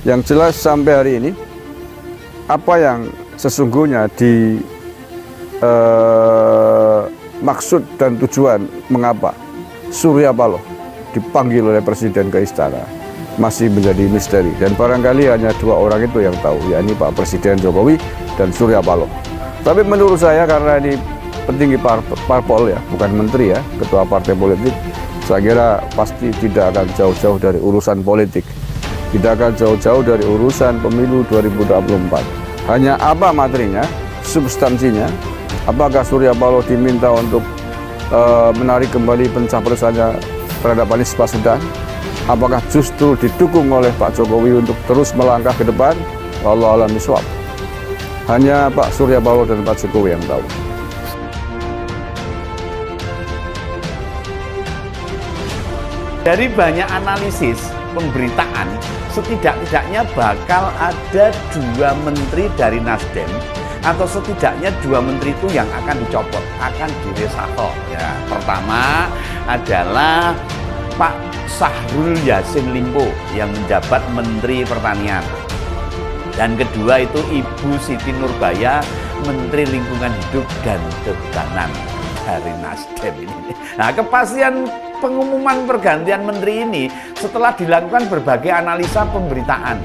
Yang jelas sampai hari ini, apa yang sesungguhnya maksud dan tujuan mengapa Surya Paloh dipanggil oleh Presiden ke istana masih menjadi misteri, dan barangkali hanya dua orang itu yang tahu, yakni Pak Presiden Jokowi dan Surya Paloh. Tapi menurut saya, karena ini petinggi parpol ya, bukan menteri ya, ketua partai politik, saya kira pasti tidak akan jauh-jauh dari urusan politik, tidak akan jauh-jauh dari urusan pemilu 2024. Hanya apa materinya, substansinya, apakah Surya Paloh diminta untuk menarik kembali pencapresannya terhadap Anies Baswedan, apakah justru didukung oleh Pak Jokowi untuk terus melangkah ke depan? Wallahu a'lam bishawab. Hanya Pak Surya Paloh dan Pak Jokowi yang tahu. Dari banyak analisis pemberitaan, setidak-tidaknya bakal ada 2 menteri dari Nasdem, atau setidaknya 2 menteri itu yang akan dicopot, akan direshuffle. Ya, pertama adalah Pak Syahrul Yassin Limpo yang menjabat Menteri Pertanian, dan kedua itu Ibu Siti Nurbaya, Menteri Lingkungan Hidup dan Kehutanan dari Nasdem ini. Nah, kepastian pengumuman pergantian menteri ini setelah dilakukan berbagai analisa pemberitaan,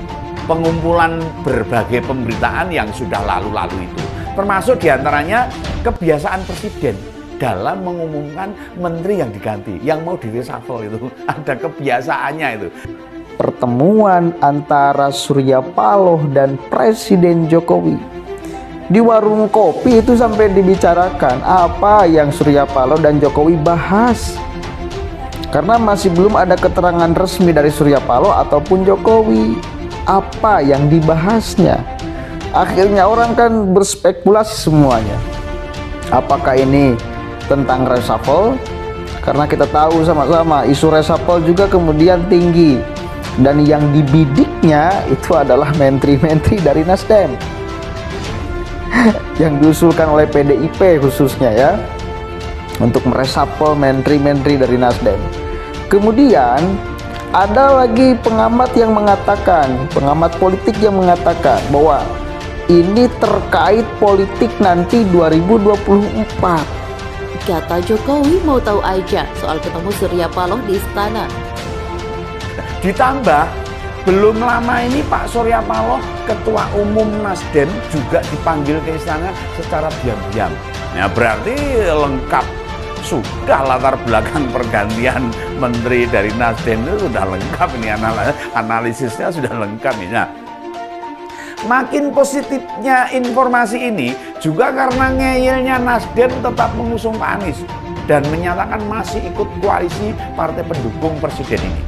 pengumpulan berbagai pemberitaan yang sudah lalu-lalu itu, termasuk diantaranya kebiasaan presiden dalam mengumumkan menteri yang diganti, yang mau di-reshuffle itu, ada kebiasaannya itu. Pertemuan antara Surya Paloh dan Presiden Jokowi di warung kopi itu sampai dibicarakan apa yang Surya Paloh dan Jokowi bahas, karena masih belum ada keterangan resmi dari Surya Paloh ataupun Jokowi apa yang dibahasnya. Akhirnya orang kan berspekulasi semuanya, apakah ini tentang reshuffle, karena kita tahu sama-sama isu reshuffle juga kemudian tinggi, dan yang dibidiknya itu adalah menteri-menteri dari Nasdem yang diusulkan oleh PDIP khususnya ya, untuk mereshuffle menteri-menteri dari Nasdem. Kemudian ada lagi pengamat yang mengatakan, pengamat politik yang mengatakan bahwa ini terkait politik nanti 2024. Kata Jokowi mau tahu aja soal ketemu Surya Paloh di istana. Ditambah belum lama ini Pak Surya Paloh, Ketua Umum Nasdem, juga dipanggil ke istana secara diam-diam. Nah, berarti lengkap sudah latar belakang pergantian menteri dari Nasdem itu sudah lengkap ini, analisisnya sudah lengkap ini. Nah, makin positifnya informasi ini juga karena ngeyelnya Nasdem tetap mengusung Pak Anies dan menyatakan masih ikut koalisi partai pendukung presiden ini.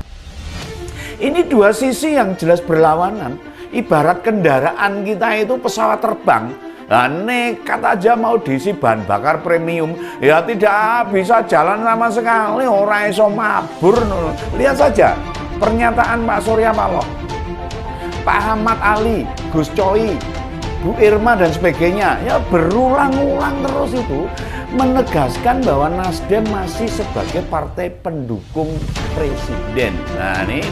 Ini dua sisi yang jelas berlawanan. Ibarat kendaraan kita itu pesawat terbang, nah, nekat aja mau diisi bahan bakar premium, ya tidak bisa jalan sama sekali, orang iso mabur. Lihat saja pernyataan Pak Surya Paloh, Pak Ahmad Ali, Gus Coy, Bu Irma dan sebagainya, ya berulang-ulang terus itu menegaskan bahwa Nasdem masih sebagai partai pendukung presiden. Nah, ini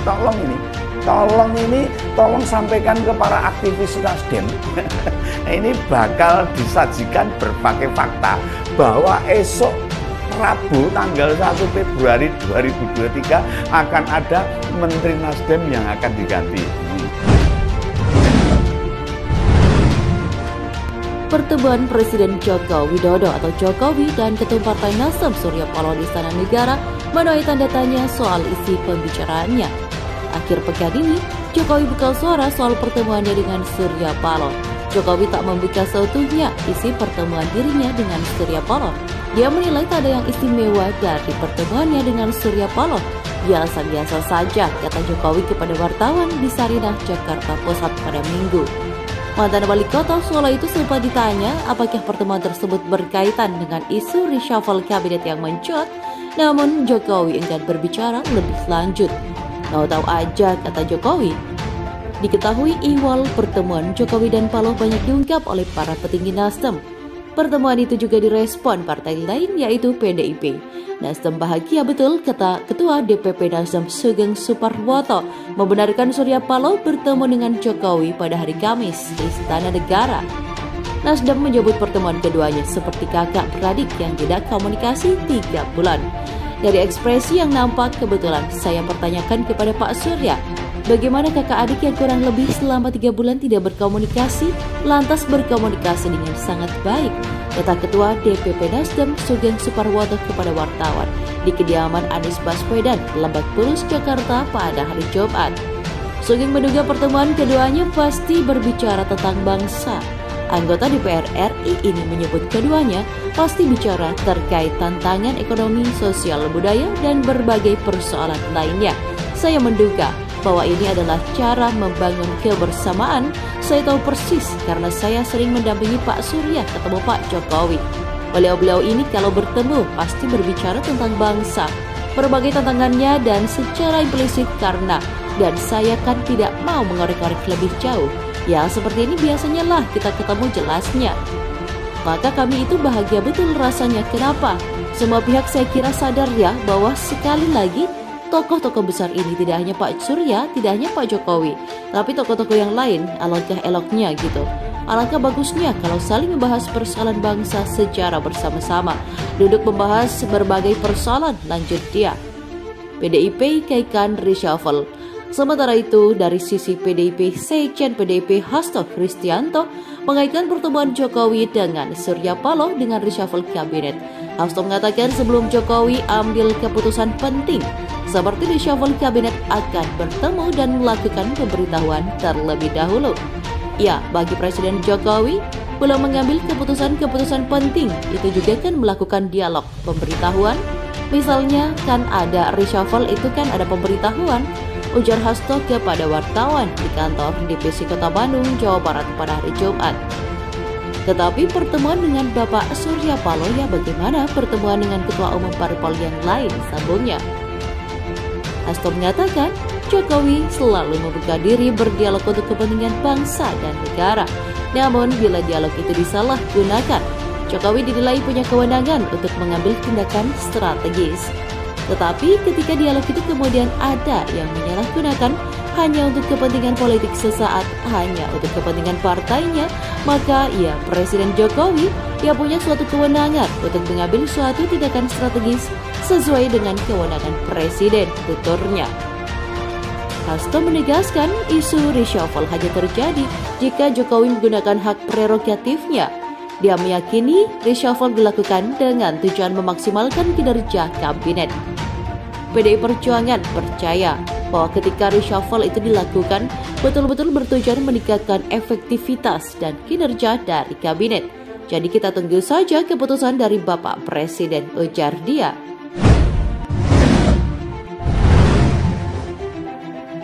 tolong sampaikan ke para aktivis Nasdem. Ini bakal disajikan berbagai fakta bahwa esok Rabu tanggal 1 Februari 2023 akan ada Menteri Nasdem yang akan diganti. Pertemuan Presiden Joko Widodo atau Jokowi dan Ketum Partai Nasdem Surya Paloh di Istana Negara menuai tanda tanya soal isi pembicaraannya. Akhir pekan ini, Jokowi buka suara soal pertemuannya dengan Surya Paloh. Jokowi tak membuka seutuhnya isi pertemuan dirinya dengan Surya Paloh. Dia menilai tak ada yang istimewa dari pertemuannya dengan Surya Paloh. Biasa-biasa saja, kata Jokowi kepada wartawan di Sarinah, Jakarta Pusat pada Minggu. Mantan wali kota Solo itu sempat ditanya apakah pertemuan tersebut berkaitan dengan isu reshuffle kabinet yang mencuat, namun Jokowi enggan berbicara lebih lanjut. Mau tahu aja, kata Jokowi. Diketahui ihwal pertemuan Jokowi dan Paloh banyak diungkap oleh para petinggi Nasdem. Pertemuan itu juga direspon partai lain yaitu PDIP. Nasdem bahagia betul, kata Ketua DPP Nasdem Sugeng Suparwoto, membenarkan Surya Paloh bertemu dengan Jokowi pada hari Kamis di Istana Negara. Nasdem menyebut pertemuan keduanya seperti kakak beradik yang tidak komunikasi 3 bulan. Dari ekspresi yang nampak, kebetulan saya pertanyakan kepada Pak Surya, bagaimana kakak adik yang kurang lebih selama 3 bulan tidak berkomunikasi, lantas berkomunikasi dengan sangat baik, kata Ketua DPP Nasdem Sugeng Suparwoto kepada wartawan di kediaman Anies Baswedan, Lebak Bulus, Jakarta pada hari Jumat. Sugeng menduga pertemuan keduanya pasti berbicara tentang bangsa. Anggota DPR RI ini menyebut keduanya pasti bicara terkait tantangan ekonomi, sosial, budaya, dan berbagai persoalan lainnya. Saya menduga bahwa ini adalah cara membangun kebersamaan. Saya tahu persis karena saya sering mendampingi Pak Surya ketemu Pak Jokowi. Beliau-beliau ini kalau bertemu pasti berbicara tentang bangsa, berbagai tantangannya dan secara implisit karena, dan saya kan tidak mau mengorek-orek lebih jauh. Ya seperti ini biasanya lah kita ketemu jelasnya. Maka kami itu bahagia betul rasanya. Kenapa? Semua pihak saya kira sadar ya bahwa sekali lagi tokoh-tokoh besar ini tidak hanya Pak Surya, tidak hanya Pak Jokowi, tapi tokoh-tokoh yang lain. Alangkah eloknya gitu. Alangkah bagusnya kalau saling membahas persoalan bangsa secara bersama-sama. Duduk membahas berbagai persoalan, lanjut dia. PDIP kaikan reshuffle. Sementara itu, dari sisi PDIP, Sekjen PDIP Hasto Kristianto mengaitkan pertemuan Jokowi dengan Surya Paloh dengan reshuffle kabinet. Hasto mengatakan sebelum Jokowi ambil keputusan penting, seperti reshuffle kabinet, akan bertemu dan melakukan pemberitahuan terlebih dahulu. Ya, bagi Presiden Jokowi, belum mengambil keputusan-keputusan penting, itu juga kan melakukan dialog pemberitahuan. Misalnya kan ada reshuffle itu kan ada pemberitahuan, ujar Hasto kepada wartawan di kantor DPC Kota Bandung, Jawa Barat pada hari Jumat. Tetapi pertemuan dengan Bapak Surya Paloh, ya bagaimana pertemuan dengan Ketua Umum Parpol yang lain, sambungnya. Hasto mengatakan Jokowi selalu membuka diri berdialog untuk kepentingan bangsa dan negara. Namun bila dialog itu disalahgunakan, Jokowi dinilai punya kewenangan untuk mengambil tindakan strategis. Tetapi ketika dialog itu kemudian ada yang menyalahgunakan hanya untuk kepentingan politik sesaat, hanya untuk kepentingan partainya, maka ya Presiden Jokowi yang punya suatu kewenangan untuk mengambil suatu tindakan strategis sesuai dengan kewenangan Presiden, tuturnya. Hasto menegaskan isu reshuffle hanya terjadi jika Jokowi menggunakan hak prerogatifnya. Dia meyakini reshuffle dilakukan dengan tujuan memaksimalkan kinerja kabinet. PDI Perjuangan percaya bahwa ketika reshuffle itu dilakukan, betul-betul bertujuan meningkatkan efektivitas dan kinerja dari kabinet. Jadi kita tunggu saja keputusan dari Bapak Presiden, ujar dia.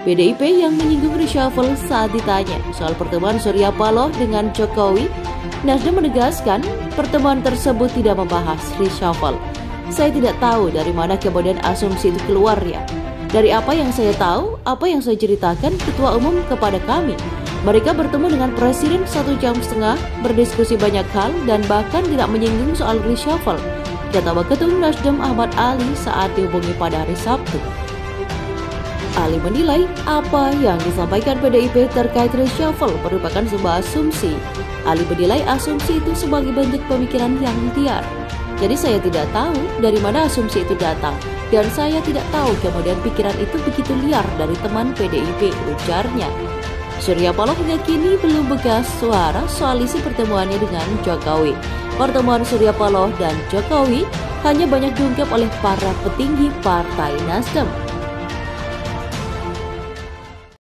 PDIP yang menyinggung reshuffle saat ditanya soal pertemuan Surya Paloh dengan Jokowi, Nasdem menegaskan pertemuan tersebut tidak membahas reshuffle. Saya tidak tahu dari mana kemudian asumsi itu keluar ya. Dari apa yang saya tahu, apa yang saya ceritakan Ketua Umum kepada kami. Mereka bertemu dengan Presiden 1,5 jam, berdiskusi banyak hal dan bahkan tidak menyinggung soal reshuffle, kata Waketum Nasdem Ahmad Ali saat dihubungi pada hari Sabtu. Ali menilai apa yang disampaikan PDIP terkait reshuffle merupakan sebuah asumsi. Ali menilai asumsi itu sebagai bentuk pemikiran yang liar. Jadi saya tidak tahu dari mana asumsi itu datang. Dan saya tidak tahu kemudian pikiran itu begitu liar dari teman PDIP, ujarnya. Surya Paloh meyakini belum bekas suara soal isi pertemuannya dengan Jokowi. Pertemuan Surya Paloh dan Jokowi hanya banyak diungkap oleh para petinggi Partai Nasdem.